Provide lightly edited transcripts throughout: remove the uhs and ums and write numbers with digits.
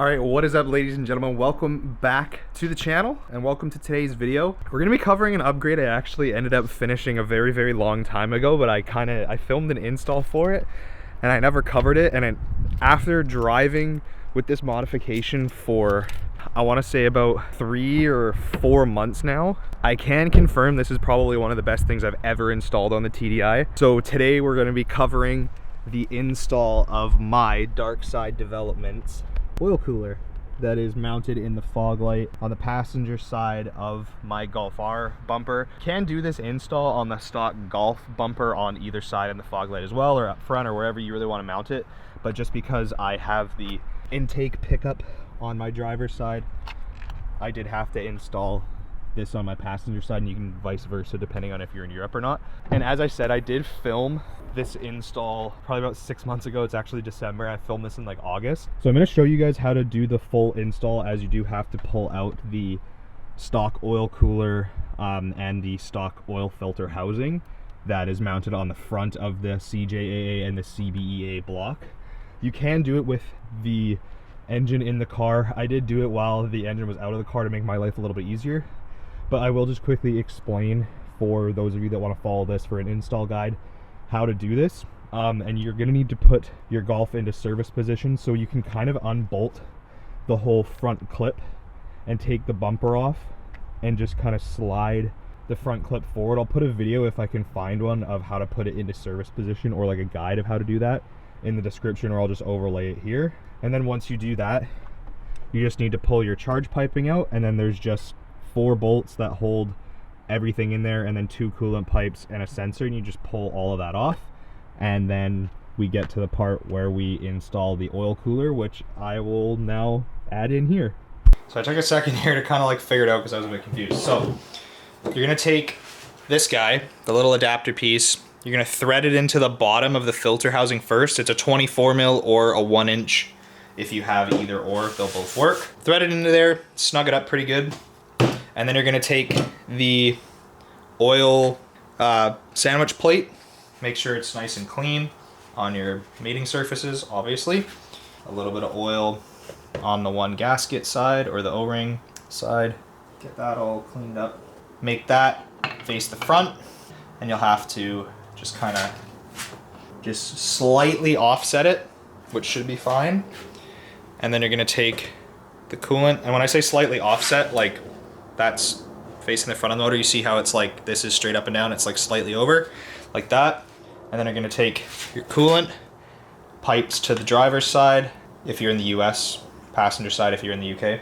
Alright, what is up ladies and gentlemen? Welcome back to the channel and welcome to today's video. We're going to be covering an upgrade I actually ended up finishing a very long time ago, but I filmed an install for it and I never covered it. And after driving with this modification for I want to say about 3 or 4 months now, I can confirm this is probably one of the best things I've ever installed on the TDI. So today we're going to be covering the install of my Darkside Developments oil cooler that is mounted in the fog light on the passenger side of my Golf R bumper. Can do this install on the stock Golf bumper on either side in the fog light as well, or up front, or wherever you really want to mount it. But just because I have the intake pickup on my driver's side, I did have to install this on my passenger side, and you can vice versa depending on if you're in Europe or not. And as I said, I did film this install probably about 6 months ago. It's actually December. I filmed this in like August. So I'm going to show you guys how to do the full install, as you do have to pull out the stock oil cooler and the stock oil filter housing that is mounted on the front of the CJAA and the CBEA block. You can do it with the engine in the car. I did do it while the engine was out of the car to make my life a little bit easier, but I will just quickly explain for those of you that want to follow this for an install guide how to do this. And you're going to need to put your Golf into service position, so you can kind of unbolt the whole front clip and take the bumper off and just kind of slide the front clip forward. I'll put a video, if I can find one, of how to put it into service position, or like a guide of how to do that, in the description, or I'll just overlay it here. And then once you do that, you just need to pull your charge piping out, and then there's just 4 bolts that hold everything in there, and then 2 coolant pipes and a sensor, and you just pull all of that off. And then we get to the part where we install the oil cooler, which I will now add in here. So I took a second here to kind of like figure it out because I was a bit confused. So you're gonna take this guy, the little adapter piece, you're gonna thread it into the bottom of the filter housing first. It's a 24 mil or a 1 inch. If you have either or, they'll both work. Thread it into there, snug it up pretty good. And then you're gonna take the oil sandwich plate, make sure it's nice and clean on your mating surfaces, obviously. A little bit of oil on the one gasket side, or the O-ring side. Get that all cleaned up. Make that face the front, and you'll have to just kind of just slightly offset it, which should be fine. And then you're gonna take the coolant, and when I say slightly offset, like that's facing the front of the motor. You see how it's like, this is straight up and down, it's like slightly over, like that. And then you're gonna take your coolant pipes to the driver's side, if you're in the US, passenger side if you're in the UK.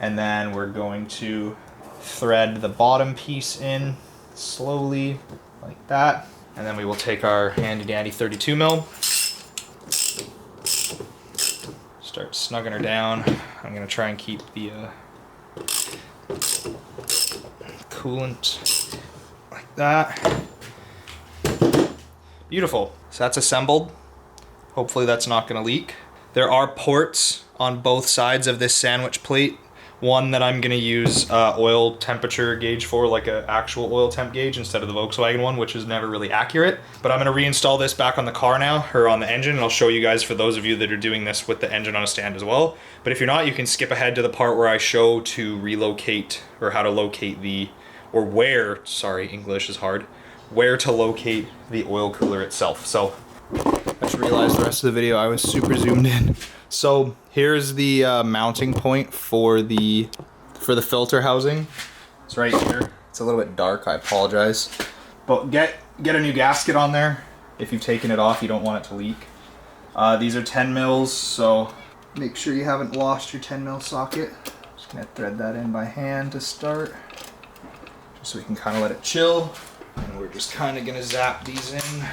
And then we're going to thread the bottom piece in slowly, like that. And then we will take our handy dandy 32 mil. Start snugging her down. I'm gonna try and keep the coolant like that. Beautiful. So that's assembled. Hopefully that's not gonna leak. There are ports on both sides of this sandwich plate. One that I'm gonna use oil temperature gauge for, like an actual oil temp gauge instead of the Volkswagen one, which is never really accurate. But I'm gonna reinstall this back on the car now, or on the engine, and I'll show you guys, for those of you that are doing this with the engine on a stand as well. But if you're not, you can skip ahead to the part where I show to relocate, or how to locate the, or where, sorry, English is hard, where to locate the oil cooler itself. So I just realized the rest of the video I was super zoomed in. So here's the mounting point for the filter housing. It's right here. It's a little bit dark, I apologize. But get a new gasket on there. If you've taken it off, you don't want it to leak. These are 10 mils, so make sure you haven't lost your 10 mil socket. Just gonna thread that in by hand to start, just so we can kind of let it chill. And we're just kind of gonna zap these in.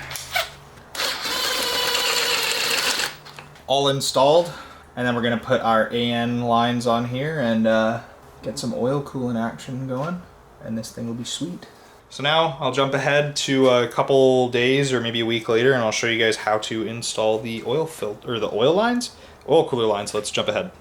All installed, and then we're gonna put our AN lines on here and get some oil coolant action going, and this thing will be sweet. So now I'll jump ahead to a couple days or maybe a week later, and I'll show you guys how to install the oil filter, or the oil lines, oil cooler lines. So let's jump ahead.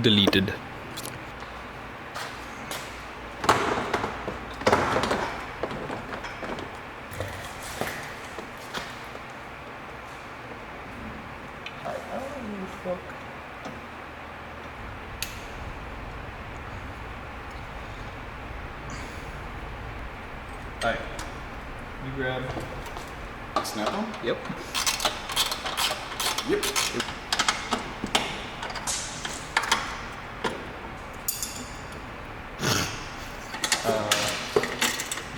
deleted. Alright, you grab. Snap on? Yep. Yep.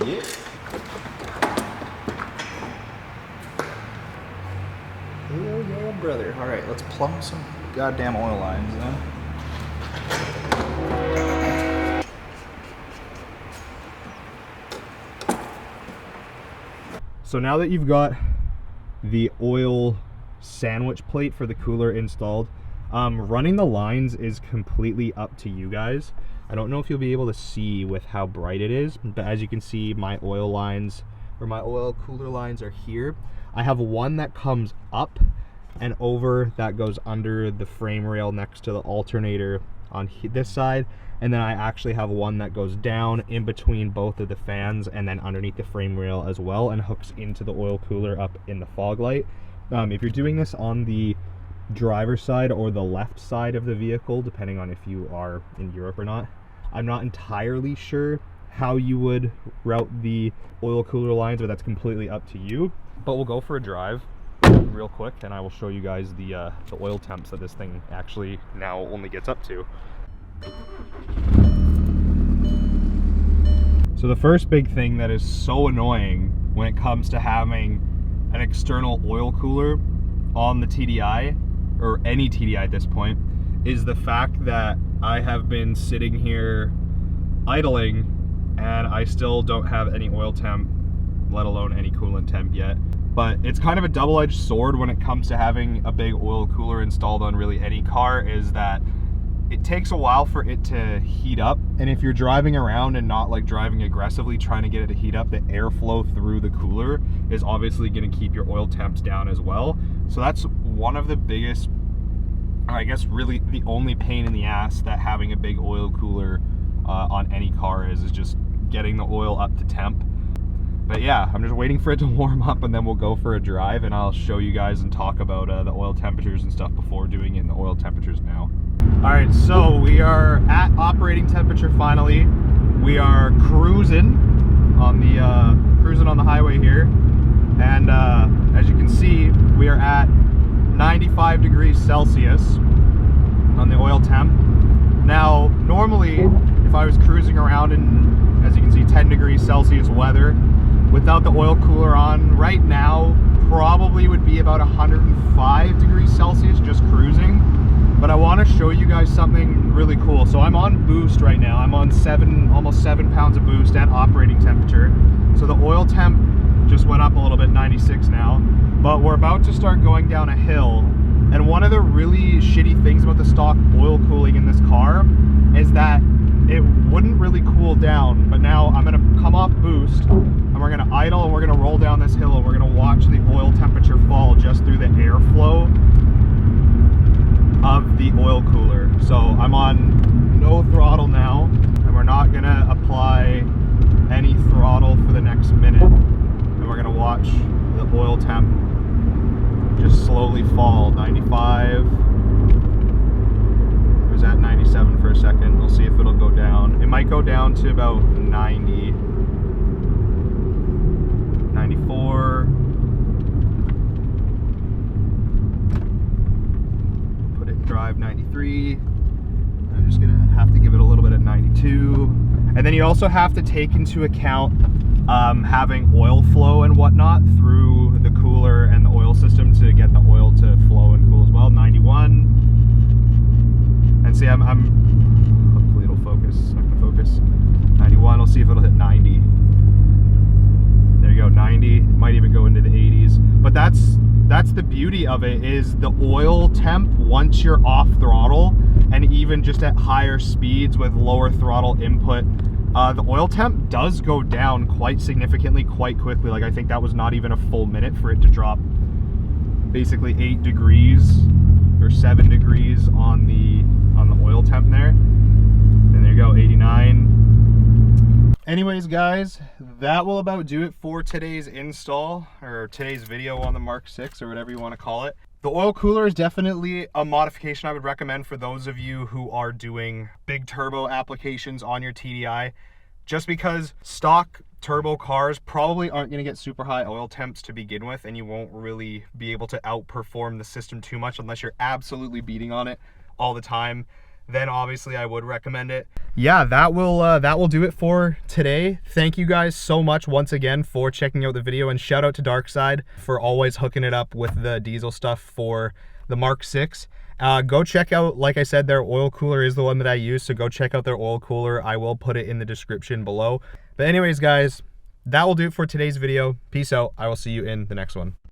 Yeah. Hell yeah, brother. Alright, let's plumb some goddamn oil lines then. So now that you've got the oil sandwich plate for the cooler installed, running the lines is completely up to you guys. I don't know if you'll be able to see with how bright it is, but as you can see, my oil lines, or my oil cooler lines, are here. I have one that comes up and over that goes under the frame rail next to the alternator on this side, and then I actually have one that goes down in between both of the fans and then underneath the frame rail as well, and hooks into the oil cooler up in the fog light. If you're doing this on the driver's side or the left side of the vehicle, depending on if you are in Europe or not, I'm not entirely sure how you would route the oil cooler lines, but that's completely up to you. But we'll go for a drive real quick and I will show you guys the oil temps that this thing actually now only gets up to. So the first big thing that is so annoying when it comes to having an external oil cooler on the TDI, or any TDI at this point, is the fact that I have been sitting here idling and I still don't have any oil temp, let alone any coolant temp yet. But it's kind of a double-edged sword when it comes to having a big oil cooler installed on really any car, is that it takes a while for it to heat up, and if you're driving around and not like driving aggressively trying to get it to heat up, the airflow through the cooler is obviously going to keep your oil temps down as well. So that's one of the biggest, or I guess really the only pain in the ass that having a big oil cooler on any car is just getting the oil up to temp. But yeah, I'm just waiting for it to warm up and then we'll go for a drive and I'll show you guys and talk about the oil temperatures and stuff before doing it in the oil temperatures now. Alright, so we are at operating temperature finally. We are cruising on the highway here, and as you can see, we are at 95 degrees Celsius on the oil temp. Now, normally, if I was cruising around in, as you can see, 10 degrees Celsius weather, without the oil cooler on, right now, probably would be about 105 degrees Celsius just cruising. But I want to show you guys something really cool. So I'm on boost right now. I'm on almost 7 pounds of boost at operating temperature. So the oil temp just went up a little bit, 96 now. But we're about to start going down a hill. And one of the really shitty things about the stock oil cooling in this car is that it wouldn't really cool down. But now I'm going to come off boost and we're going to idle and we're going to roll down this hill and we're going to watch the oil temperature fall just through the airflow of the oil cooler. So I'm on no throttle now and we're not going to apply any throttle for the next minute. And we're going to watch the oil temp just slowly fall. 95. It was at 97 for a second. We'll see if it'll go down. It might go down to about 90. 94. Put it in drive 93. I'm just gonna have to give it a little bit at 92. And then you also have to take into account having oil flow and whatnot through the cooler and the oil system to get the oil to flow and cool as well. 91. And see, I'm hopefully it'll focus. It's not gonna focus. 91. We'll see if it'll hit 90. There you go, 90. Might even go into the 80s. But that's the beauty of it, is the oil temp, once you're off throttle and even just at higher speeds with lower throttle input, the oil temp does go down quite significantly, quite quickly. Like, I think that was not even a full minute for it to drop basically 8 degrees or 7 degrees on the oil temp there. And there you go, 89. Anyways, guys, that will about do it for today's install, or today's video on the Mark 6, or whatever you want to call it. The oil cooler is definitely a modification I would recommend for those of you who are doing big turbo applications on your TDI, just because stock turbo cars probably aren't going to get super high oil temps to begin with, and you won't really be able to outperform the system too much unless you're absolutely beating on it all the time. Then obviously I would recommend it. Yeah, that will do it for today. Thank you guys so much once again for checking out the video, and shout out to Darkside for always hooking it up with the diesel stuff for the Mark 6. Go check out, like I said, their oil cooler is the one that I use, so go check out their oil cooler. I will put it in the description below. But anyways, guys, that will do it for today's video. Peace out. I will see you in the next one.